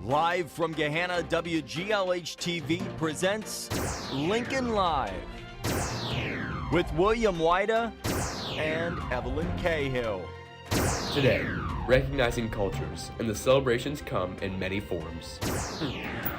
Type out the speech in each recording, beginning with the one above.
Live from Gahanna, WGLH-TV presents Lincoln Live with William Wida and Evelyn Cahill. Today, recognizing cultures, and the celebrations come in many forms.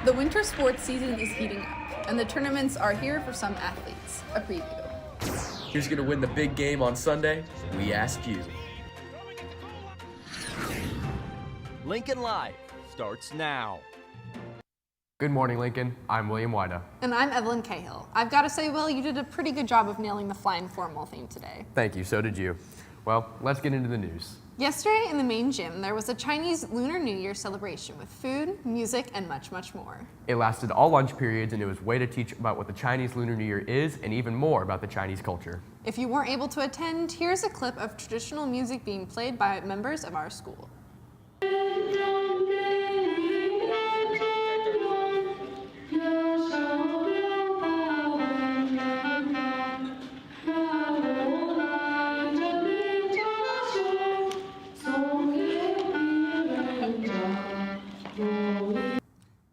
The winter sports season is heating up, and the tournaments are here for some athletes. A preview. Who's going to win the big game on Sunday? We asked you. Lincoln Live starts now. Good morning, Lincoln. I'm William Wida. And I'm Evelyn Cahill. I've got to say, Will, you did a pretty good job of nailing the fly informal theme today. Thank you, so did you. Well, let's get into the news. Yesterday in the main gym, there was a Chinese Lunar New Year celebration with food, music, and much, much more. It lasted all lunch periods, and it was a way to teach about what the Chinese Lunar New Year is and even more about the Chinese culture. If you weren't able to attend, here's a clip of traditional music being played by members of our school.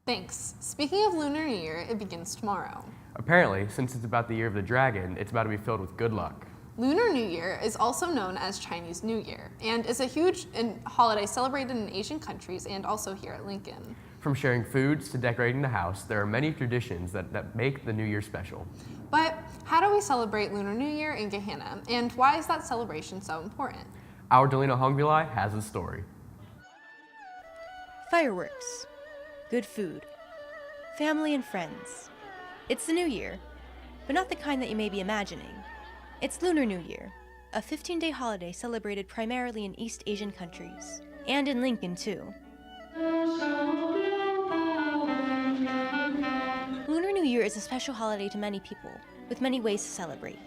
Thanks. Speaking of Lunar New Year, it begins tomorrow. Apparently, since it's about the year of the dragon, it's about to be filled with good luck. Lunar New Year is also known as Chinese New Year and is a huge holiday celebrated in Asian countries and also here at Lincoln. From sharing foods to decorating the house, there are many traditions that make the New Year special. But how do we celebrate Lunar New Year in Gahanna, and why is that celebration so important? Our Delina Hongvilai has a story. Fireworks, good food, family and friends. It's the New Year, but not the kind that you may be imagining. It's Lunar New Year, a 15-day holiday celebrated primarily in East Asian countries, and in Lincoln too. Lunar New Year is a special holiday to many people, with many ways to celebrate.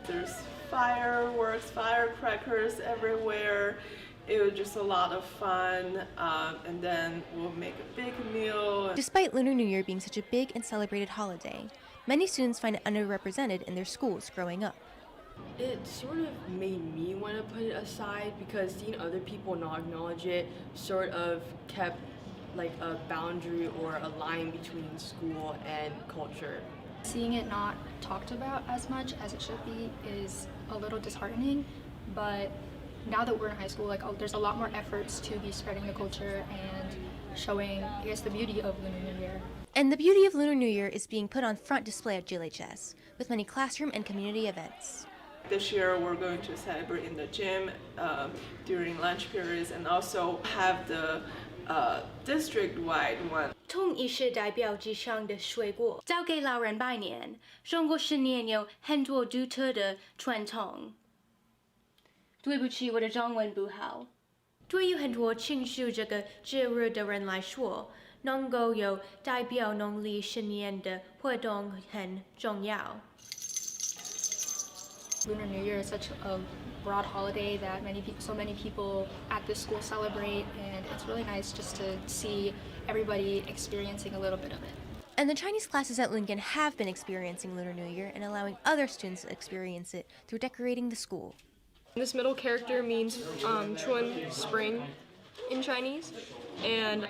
There's fireworks, firecrackers everywhere. It was just a lot of fun, and then we'll make a big meal. Despite Lunar New Year being such a big and celebrated holiday, many students find it underrepresented in their schools growing up. It sort of made me want to put it aside because seeing other people not acknowledge it sort of kept like a boundary or a line between school and culture. Seeing it not talked about as much as it should be is a little disheartening, but now that we're in high school, there's a lot more efforts to be spreading the culture and showing, I guess, the beauty of Lunar New Year. And the beauty of Lunar New Year is being put on front display at GLHS, with many classroom and community events. This year we're going to celebrate in the gym during lunch periods and also have the district-wide one. 从仪式代表之上的水果，交给老人拜年。中国新年有很多独特的传统。对不起，我的中文不好。对于很多庆祝这个节日的人来说，能够有代表农历新年的活动很重要。Lunar New Year is such a broad holiday that so many people at this school celebrate, and it's really nice just to see everybody experiencing a little bit of it. And the Chinese classes at Lincoln have been experiencing Lunar New Year and allowing other students to experience it through decorating the school. This middle character means Chuan, spring in Chinese, and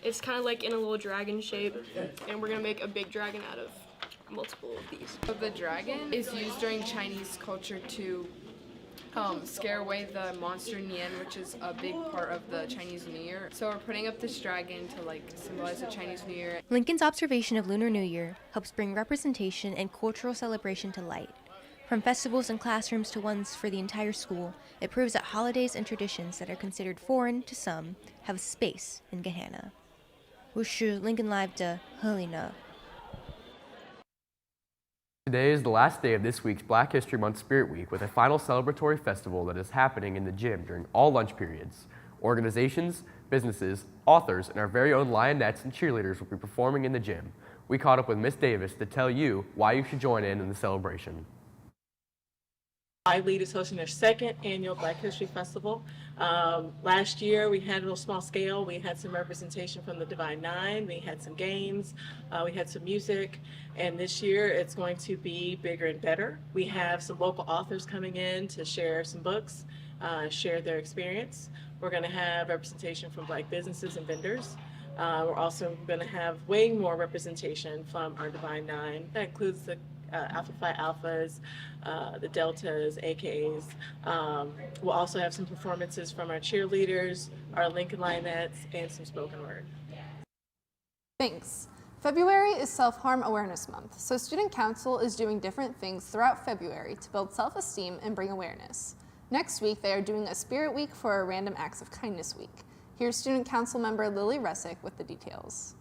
it's kind of like in a little dragon shape, and we're gonna make a big dragon out of multiple of these. The dragon is used during Chinese culture to scare away the monster Nian, which is a big part of the Chinese New Year. So we're putting up this dragon to symbolize the Chinese New Year. Lincoln's observation of Lunar New Year helps bring representation and cultural celebration to light. From festivals and classrooms to ones for the entire school, it proves that holidays and traditions that are considered foreign to some have a space in Gahanna. 我是 Lincoln Live 的 Helena. Today is the last day of this week's Black History Month Spirit Week with a final celebratory festival that is happening in the gym during all lunch periods. Organizations, businesses, authors, and our very own Lionettes and cheerleaders will be performing in the gym. We caught up with Miss Davis to tell you why you should join in the celebration. Lead is hosting their second annual Black History Festival. Last year we had a little small scale. We had some representation from the Divine Nine. We had some games. We had some music. And this year it's going to be bigger and better. We have some local authors coming in to share some books, share their experience. We're going to have representation from Black businesses and vendors. We're also going to have way more representation from our Divine Nine. That includes the Alpha Phi Alphas, the Deltas, AKs. We'll also have some performances from our cheerleaders, our Lincoln Lionettes, and some spoken word. Thanks. February is Self-Harm Awareness Month, so Student Council is doing different things throughout February to build self-esteem and bring awareness. Next week, they are doing a Spirit Week for a Random Acts of Kindness Week. Here's Student Council member Lily Resick with the details.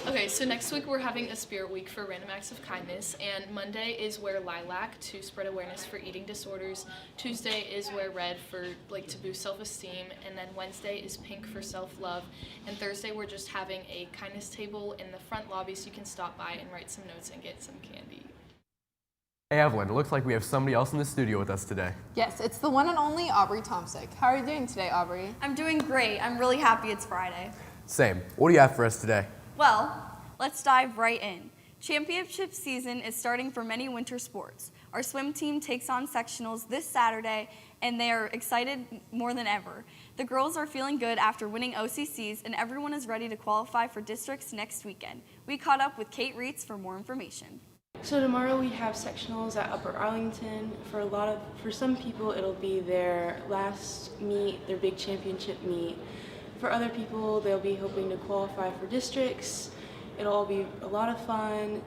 Okay, so next week we're having a Spirit Week for Random Acts of Kindness, and Monday is Wear Lilac to spread awareness for eating disorders. Tuesday is Wear Red for to boost self-esteem, and then Wednesday is Pink for self-love, and Thursday we're just having a kindness table in the front lobby so you can stop by and write some notes and get some candy. Hey Evelyn, it looks like we have somebody else in the studio with us today. Yes, it's the one and only Aubrey Tomsick. How are you doing today, Aubrey? I'm doing great. I'm really happy it's Friday. Same. What do you have for us today? Well, let's dive right in. Championship season is starting for many winter sports. Our swim team takes on sectionals this Saturday, and they are excited more than ever. The girls are feeling good after winning OCCs, and everyone is ready to qualify for districts next weekend. We caught up with Kate Reitz for more information. So tomorrow we have sectionals at Upper Arlington. For some people it'll be their last meet, their big championship meet. For other people they'll be hoping to qualify for districts. It'll all be a lot of fun.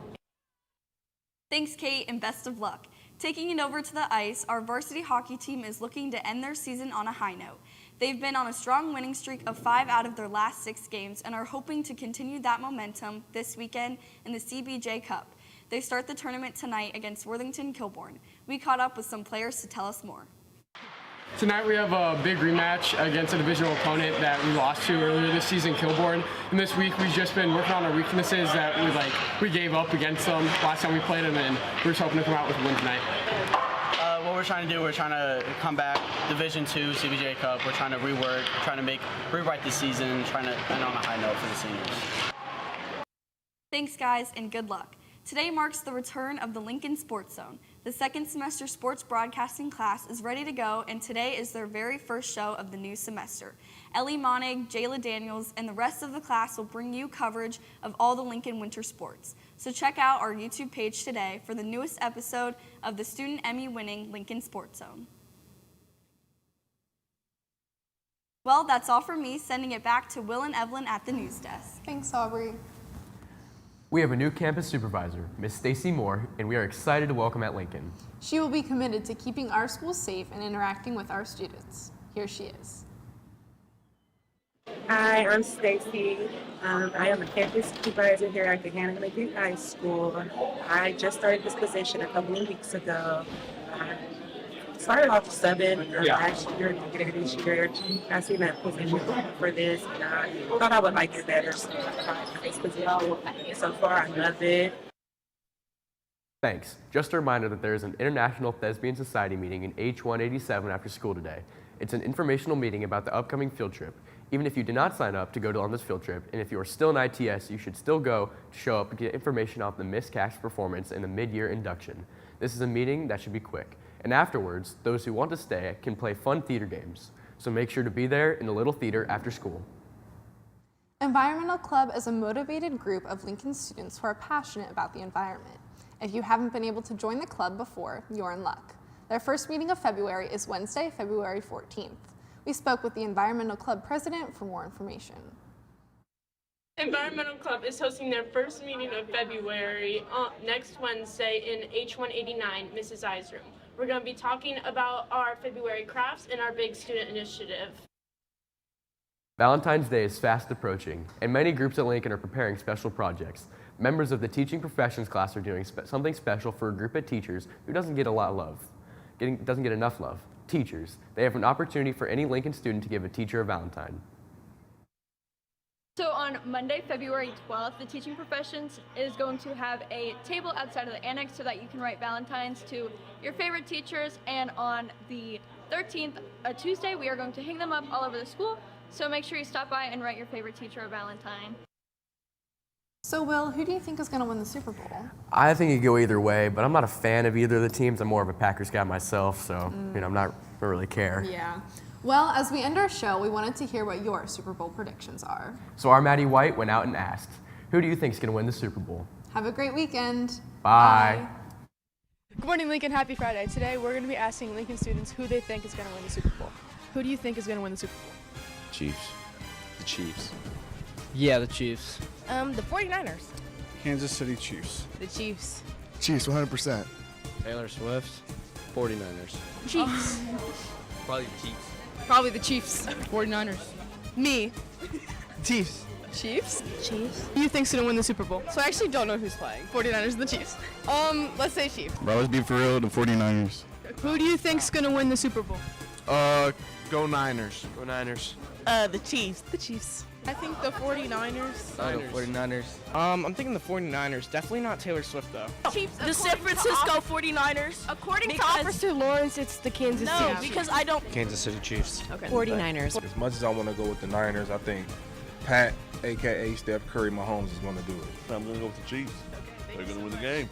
Thanks, Kate, and best of luck. Taking it over to the ice, our varsity hockey team is looking to end their season on a high note. They've been on a strong winning streak of 5 out of their last 6 games and are hoping to continue that momentum this weekend in the CBJ Cup. They start the tournament tonight against Worthington Kilbourne. We caught up with some players to tell us more. Tonight we have a big rematch against a divisional opponent that we lost to earlier this season, Kilbourne. And this week we've just been working on our weaknesses that we gave up against them last time we played them, and we're just hoping to come out with a win tonight. What we're trying to do, we're trying to come back, Division II, CBJ Cup. We're trying to rework, trying to rewrite the season, trying to end on a high note for the seniors. Thanks, guys, and good luck. Today marks the return of the Lincoln Sports Zone. The second semester sports broadcasting class is ready to go, and today is their very first show of the new semester. Ellie Monig, Jayla Daniels, and the rest of the class will bring you coverage of all the Lincoln winter sports. So check out our YouTube page today for the newest episode of the Student Emmy-winning Lincoln Sports Zone. Well, that's all for me, sending it back to Will and Evelyn at the news desk. Thanks, Aubrey. We have a new campus supervisor, Miss Stacy Moore, and we are excited to welcome at Lincoln. She will be committed to keeping our school safe and interacting with our students. Here she is. Hi, I'm Stacy. I am a campus supervisor here at Gahanna Lincoln High School. I just started this position a couple of weeks ago. Started off subbing last year, beginning of this year. I seen that position for this, and I thought I would like it better. So this position, so far I love it. Thanks. Just a reminder that there is an International Thespian Society meeting in H187 after school today. It's an informational meeting about the upcoming field trip. Even if you did not sign up to go on this field trip, and if you are still in ITS, you should still go to show up and get information off the Miss Cash performance and the mid-year induction. This is a meeting that should be quick. And afterwards, those who want to stay can play fun theater games. So make sure to be there in the little theater after school. Environmental Club is a motivated group of Lincoln students who are passionate about the environment. If you haven't been able to join the club before, you're in luck. Their first meeting of February is Wednesday, February 14th. We spoke with the Environmental Club president for more information. Environmental Club is hosting their first meeting of February next Wednesday in H189, Mrs. I's room. We're going to be talking about our February crafts and our big student initiative. Valentine's Day is fast approaching, and many groups at Lincoln are preparing special projects. Members of the Teaching Professions class are doing something special for a group of teachers who doesn't get enough love. Teachers. They have an opportunity for any Lincoln student to give a teacher a Valentine. So on Monday, February 12th, the Teaching Professions is going to have a table outside of the annex so that you can write Valentines to your favorite teachers. And on the 13th, a Tuesday, we are going to hang them up all over the school. So make sure you stop by and write your favorite teacher a Valentine. So Will, who do you think is going to win the Super Bowl? I think it could go either way, but I'm not a fan of either of the teams. I'm more of a Packers guy myself, so I don't really care. Yeah. Well, as we end our show, we wanted to hear what your Super Bowl predictions are. So our Maddie White went out and asked, who do you think is going to win the Super Bowl? Have a great weekend. Bye. Good morning, Lincoln. Happy Friday. Today we're going to be asking Lincoln students who they think is going to win the Super Bowl. Who do you think is going to win the Super Bowl? Chiefs. The Chiefs. Yeah, the Chiefs. The 49ers. Kansas City Chiefs. The Chiefs. Chiefs, 100%. Taylor Swift. 49ers. Chiefs. Probably the Chiefs. Probably the Chiefs. 49ers. Me. Chiefs. Chiefs? Chiefs. Who do you think's going to win the Super Bowl? So I actually don't know who's playing. 49ers and the Chiefs. Let's say Chiefs. Bro, let's be for real, the 49ers. Who do you think's going to win the Super Bowl? Go Niners. Go Niners. The Chiefs. The Chiefs. I think the 49ers. The 49ers. I'm thinking the 49ers. Definitely not Taylor Swift, though. Chiefs. The San Francisco 49ers. According to Officer Lawrence, it's the Kansas City. No, because I don't. Kansas City Chiefs. Okay. 49ers. As much as I want to go with the Niners, I think Pat, a.k.a. Steph Curry Mahomes, is going to do it. I'm going to go with the Chiefs. They're going to win the game.